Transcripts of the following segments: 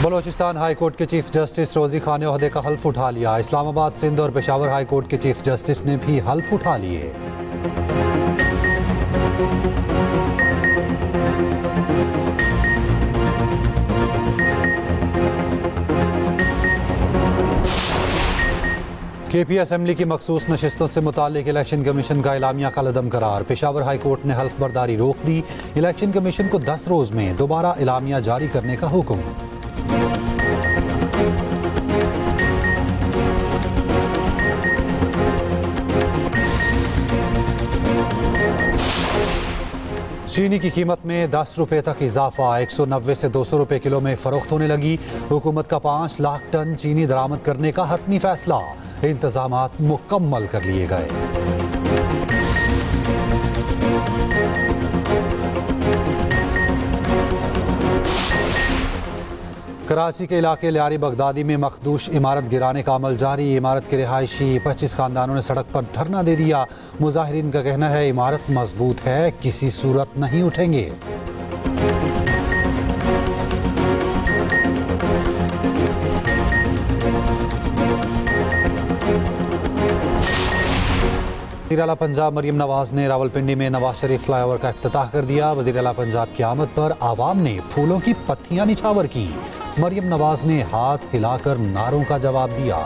Balochistan high court के chief justice रोजी खान ने ओहदे का हल्फ उठा लिया। इस्लामाबाद, सिंध और पेशावर हाई कोर्ट के चीफ जस्टिस ने भी हल्फ उठा लिए। KP असम्बली की मखसूस नशिस्तों से मुतालिक इलेक्शन कमीशन का एलामिया कलअदम करार। पेशावर हाई कोर्ट ने हल्फ बर्दारी रोक दी। इलेक्शन कमीशन को 10 रोज में दोबारा एलामिया जारी करने का हुक्म। चीनी की कीमत में 10 रुपए तक इजाफा, 190 से 200 रुपए किलो में फरोख्त होने लगी। हुकूमत का 5 लाख टन चीनी दरामद करने का हतमी फैसला, इंतजामात मुकम्मल कर लिए गए। कराची के इलाके लियारी बगदादी में मखदूश इमारत गिराने का अमल जारी। इमारत के रिहायशी 25 खानदानों ने सड़क पर धरना दे दिया। मुजाहिरीन का कहना है इमारत मजबूत है, किसी सूरत नहीं उठेंगे। वज़ीर आला पंजाब मरियम नवाज ने रावलपिंडी में नवाज शरीफ फ्लाईओवर का इफ्तिताह कर दिया। वज़ीर आला पंजाब की आमद पर आवाम ने फूलों की पत्तियां निछावर की। मरियम नवाज ने हाथ हिलाकर नारों का जवाब दिया।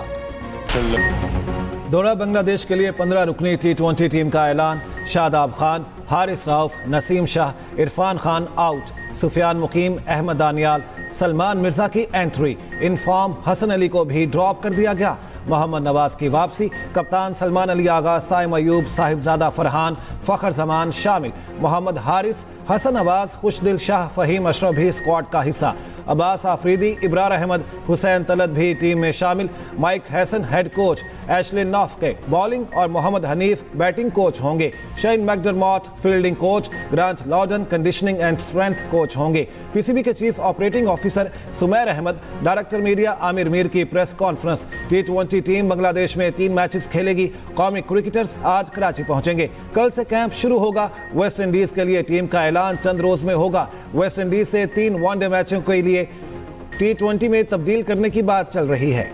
दौरा बांग्लादेश के लिए 15 रुकनी T20 टीम का ऐलान। शादाब खान, हारिस राउफ, नसीम शाह, इरफान खान आउट। सुफियान मुकीम, अहमद दानियाल, सलमान मिर्जा की एंट्री। इनफॉर्म हसन अली को भी ड्रॉप कर दिया गया। मोहम्मद नवाज की वापसी। कप्तान सलमान अली आगा, साइम अयूब, साहिबजादा फरहान, फखर जमान शामिल। मोहम्मद हारिस, हसन नवाज, खुशदिल शाह, फहीम अशरफ भी स्क्वाड का हिस्सा। अब्बास आफरीदी, इब्रार अहमद, हुसैन तलत भी टीम में शामिल। Mike Hesson head coach, Ashley Noffke bowling और मोहम्मद हनीफ बैटिंग कोच होंगे। Shane McDermott fielding coach, Grant Luden conditioning and strength coach होंगे। PCB के chief operating officer Sumair Ahmed, director media Aamir Mir की press conference. T20 team Bangladesh में 3 मैचेस खेलेगी। कौमी क्रिकेटर्स आज कराची पहुंचेंगे। कल से कैंप शुरू होगा। वेस्ट इंडीज के लिए टीम का ऐलान चंद रोज में होगा। वेस्ट इंडीज से 3 वनडे मैचों के लिए T20 में तब्दील करने की बात चल रही है।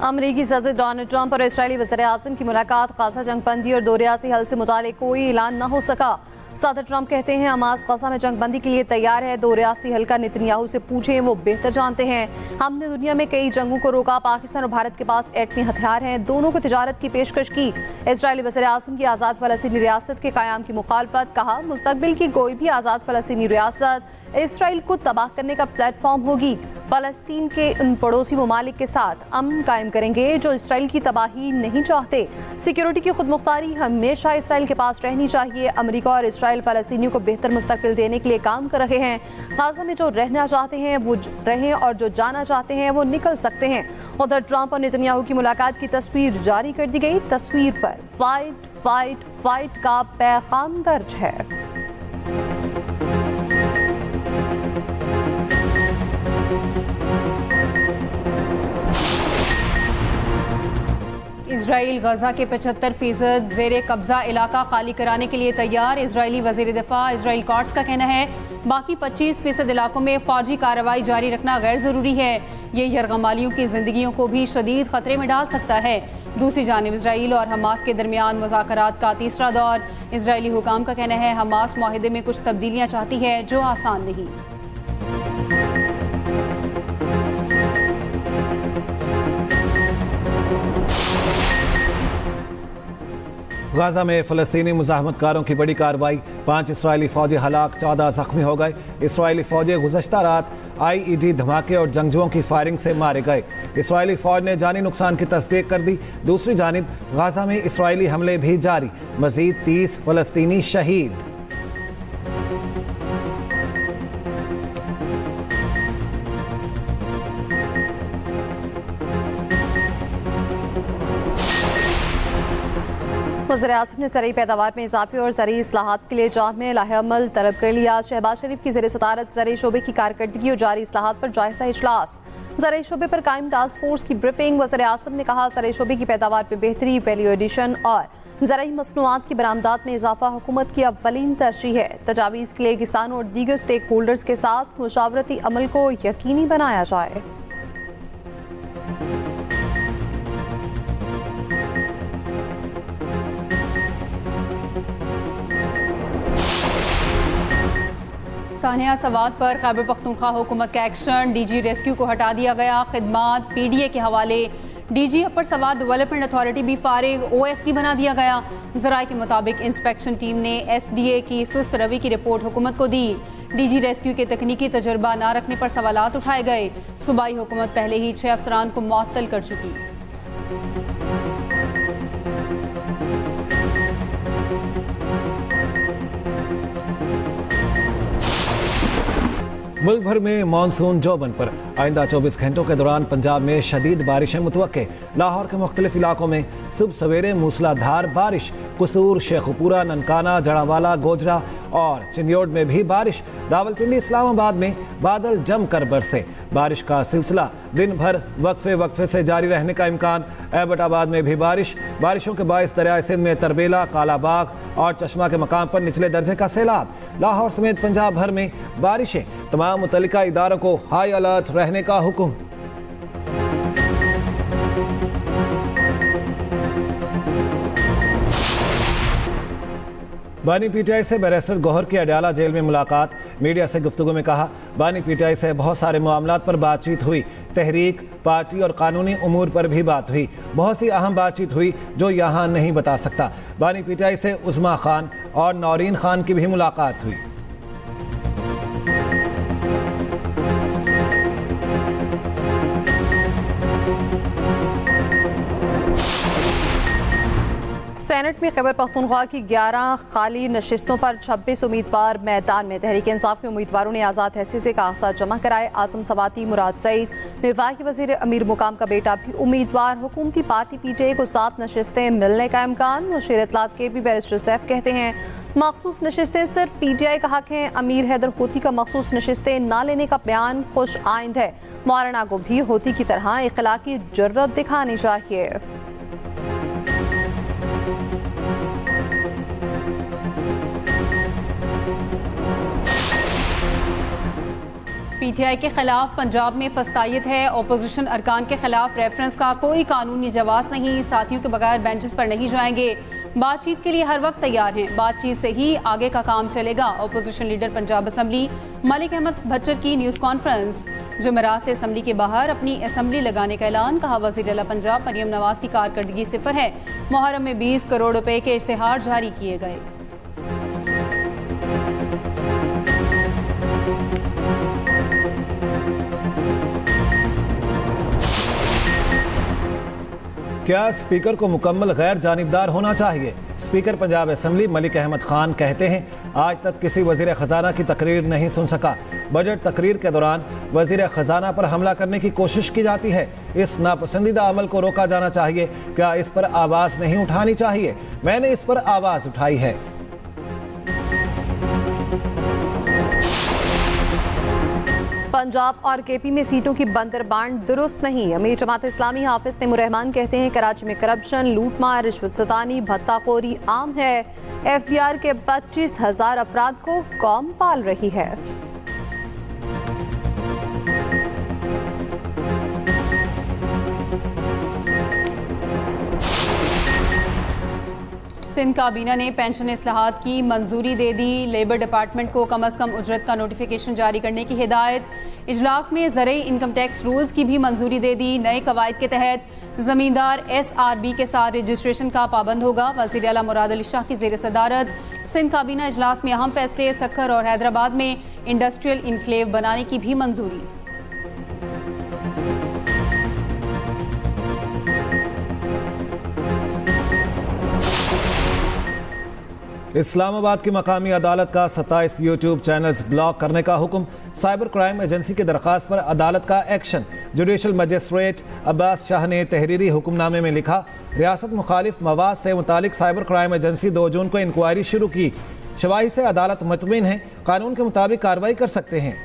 अमरीकी सदर डोनाल्ड ट्रंप और इस्राएली वज़ीर-ए-आज़म की मुलाकात। गाज़ा जंगबंदी और 2 रियासी हल से मुतालिक कोई ऐलान न हो सका। सदर ट्रंप कहते हैं हमास गाज़ा में जंगबंदी के लिए तैयार है। 2 रियासती हल का नेतन्याहू से पूछें, वो बेहतर जानते हैं। हमने दुनिया में कई जंगों को रोका। पाकिस्तान और भारत के पास एटमी हथियार हैं। दोनों को तिजारत की पेशकश की। इस्राएली वज़ीर-ए-आज़म की आज़ाद फ़लस्तीनी रियासत के क़याम की मुखालफत। कहा मुस्तक़बिल की कोई भी आज़ाद फ़लस्तीनी रियासत इसराइल को तबाह करने का प्लेटफॉर्म होगी। फ़लस्तीन के उन पड़ोसी ममालिक के साथ अमन कायम करेंगे जो इसराइल की तबाही नहीं चाहते। सिक्योरिटी की खुदमुख्तारी हमेशा इसराइल के पास रहनी चाहिए। अमेरिका और इसराइल फ़लस्तीनियों को बेहतर मुस्तक़बिल देने के लिए काम कर रहे हैं। गाज़ा में जो रहना चाहते हैं वो रहें और जो जाना चाहते हैं वो निकल सकते हैं। उधर ट्रंप और नेतन्याहू की मुलाकात की तस्वीर जारी कर दी गई। तस्वीर पर फाइट फाइट फाइट का पैगाम दर्ज है। इजराइल गजा के 75% ज़ेरे कब्जा इलाका खाली कराने के लिए तैयार। इजरायली वज़ीर दिफा इजराइल कॉट्स का कहना है बाकी 25% इलाकों में फौजी कार्रवाई जारी रखना गैर ज़रूरी है। ये यरगमालियों की जिंदगियों को भी शदीद खतरे में डाल सकता है। दूसरी जानिब इजराइल और हमास के दरमियान मुज़ाकरात का तीसरा दौर। इजरायली हुकाम का कहना है हमास मुआहिदे में कुछ तब्दीलियाँ चाहती है जो आसान नहीं। गाज़ा में फ़लस्तीनी मुज़ाहमतकारों की बड़ी कार्रवाई। 5 इसराइली फ़ौजी हलाक, 14 ज़ख्मी हो गए। इसराइली फ़ौजी गुज़श्ता रात IED धमाके और जंगजुओं की फायरिंग से मारे गए। इसराइली फ़ौज ने जानी नुकसान की तस्दीक कर दी। दूसरी जानिब गाज़ा में इसराइली हमले भी जारी। मज़ीद 30 फ़लस्तीनी शहीद। वज़ीर-ए-आज़म ने ज़रई पैदावार में इजाफे और ज़रई इस्लाहात के लिए जामे लाहेअमल तलब कर लिया। शहबाज शरीफ की ज़ेर सदारत ज़रई शोबे की कारकर्दगी और जारी इस्लाहात पर जायज़ा इजलास। ज़रई शोबे पर कायम टास्क फोर्स की ब्रीफिंग। वज़ीर-ए-आज़म ने कहा ज़रई शोबे की पैदावार में बेहतरी, वैल्यू एडिशन और ज़राई मसनूआत की बरामदात में इजाफा हुकूमत की अव्वलीन तरजीह है। तजावीज़ के लिए किसानों और दीगर स्टेक होल्डर्स के साथ मुशावरती अमल को यकीनी बनाया जाए। सानिया सवाद पर खैबर पख्तूनख्वा हुकूमत का एक्शन, डीजी रेस्क्यू को हटा दिया गया। खिदमात पीडीए के हवाले, डीजी अपर सवाद डेवलपमेंट अथॉरिटी भी फारिग, ओएसडी बना दिया गया। ज़राए के मुताबिक इंस्पेक्शन टीम ने एसडीए की सुस्त रवि की रिपोर्ट हुकूमत को दी। डीजी रेस्क्यू के तकनीकी तजुर्बा न रखने पर सवालात उठाए गए। सूबाई हुकूमत पहले ही 6 अफसरान को मुअत्तल कर चुकी। मुल्क भर में मानसून जोबन पर। आइंदा 24 घंटों के दौरान पंजाब में शदीद बारिशें मुतवक्के। लाहौर के मुख्तलिफ इलाकों में सुबह सवेरे मूसलाधार बारिश। कसूर, शेखुपुरा, ननकाना, जड़ावाला, गोजरा और चिन्योड में भी बारिश। रावलपिंडी, इस्लामाबाद में बादल जमकर बरसे। बारिश का सिलसिला दिन भर वक्फे से जारी रहने का इम्कान। एबटाबाद में भी बारिशों के बायस दरियाए सिंध में तरबेला, कालाबाग और चश्मा के मकाम पर निचले दर्जे का सैलाब। लाहौर समेत पंजाब भर में बारिशें। तमाम मुतल्लिका इदारों को हाई अलर्ट रहने का हुक्म। बानी पीटीआई से बैरिस्टर गौहर की अडयाला जेल में मुलाकात। मीडिया से गुफ्तगू में कहा, बानी पीटीआई से बहुत सारे मामलात पर बातचीत हुई। तहरीक, पार्टी और कानूनी उमूर पर भी बात हुई। बहुत सी अहम बातचीत हुई जो यहाँ नहीं बता सकता। बानी पीटीआई से उस्मा खान और नौरीन खान की भी मुलाकात हुई। सेनेट में खैबर पख्तूनख्वा की 11 खाली नशिस्तों पर 26 उम्मीदवार मैदान में। तहरीक इंसाफ के उम्मीदवारों ने आज़ाद हैसियत से कागजात जमा कराए। आजम सवाती, मुराद सईद, वफाकी वज़ीर अमीर मुकाम का बेटा भी उम्मीदवार। हुकूमती पार्टी पीटीआई को 7 नशिस्तें मिलने का इम्कान। मुशीर इत्तलात के भी बैरिस्टर सैफ कहते हैं मखसूस नशिस्तें सिर्फ पीटीआई का हक हैं। अमीर हैदर होती का मखसूस नशिस्तें ना लेने का बयान खुश आइंद है। मौलाना को भी होती की तरह इखलाकी जुर्रत दिखानी चाहिए। पीटीआई के खिलाफ पंजाब में फस्तायत है। ओपोजिशन अरकान के खिलाफ रेफरेंस का कोई कानूनी जवाब नहीं। साथियों के बगैर बेंचेस पर नहीं जाएंगे। बातचीत के लिए हर वक्त तैयार हैं। बातचीत से ही आगे का काम चलेगा। Opposition leader Punjab assembly Malik Ahmad Bhachar की न्यूज़ कॉन्फ्रेंस। जुमेरात से असम्बली के बाहर अपनी असम्बली लगाने का ऐलान। कहा, वज़ीर आला पंजाब मरियम नवाज की कारकर्दगी सिफर है। मुहर्रम में 20 करोड़ रुपए के इश्तिहार जारी किए गए। क्या स्पीकर को मुकम्मल गैर जानिबदार होना चाहिए? स्पीकर पंजाब असम्बली मलिक अहमद खान कहते हैं, आज तक किसी वजीर खजाना की तकरीर नहीं सुन सका। बजट तकरीर के दौरान वजीर खजाना पर हमला करने की कोशिश की जाती है। इस नापसंदीदा अमल को रोका जाना चाहिए। क्या इस पर आवाज़ नहीं उठानी चाहिए? मैंने इस पर आवाज़ उठाई है। पंजाब और केपी में सीटों की बंदरबांट दुरुस्त नहीं। अमीर जमात इस्लामी हाफिज तैमूर रहमान कहते हैं, कराची में करप्शन, लूटमार, रिश्वत सतानी, भत्ताखोरी आम है। एफबीआर के 25,000 अफराद को कौम पाल रही है। सिंध काबीना ने पेंशन इस्लाहात की मंजूरी दे दी। लेबर डिपार्टमेंट को कम अज़ कम उजरत का नोटिफिकेशन जारी करने की हिदायत। इजलास में ज़रई इनकम टैक्स रूल्स की भी मंजूरी दे दी। नए कवायद के तहत ज़मींदार SRB के साथ रजिस्ट्रेशन का पाबंद होगा। वज़ीर आला मुराद अली शाह की ज़ेर सदारत सिंध काबीना इजलास में अहम फैसले। सक्खर और हैदराबाद में इंडस्ट्रियल इनक्लेव बनाने की भी मंजूरी। इस्लामाबाद की मकामी अदालत का 27 यूट्यूब चैनल्स ब्लॉक करने का हुक्म। साइबर क्राइम एजेंसी की दरख्वास्त पर अदालत का action. Judicial magistrate Abbas Shah ने तहरीरी हुक्मनामे में लिखा, रियासत मुखालिफ मवाद से मुतालिक साइबर क्राइम एजेंसी 2 जून को इंक्वायरी शुरू की। शवाही से अदालत मुतमिन है, कानून के मुताबिक कार्रवाई कर सकते हैं।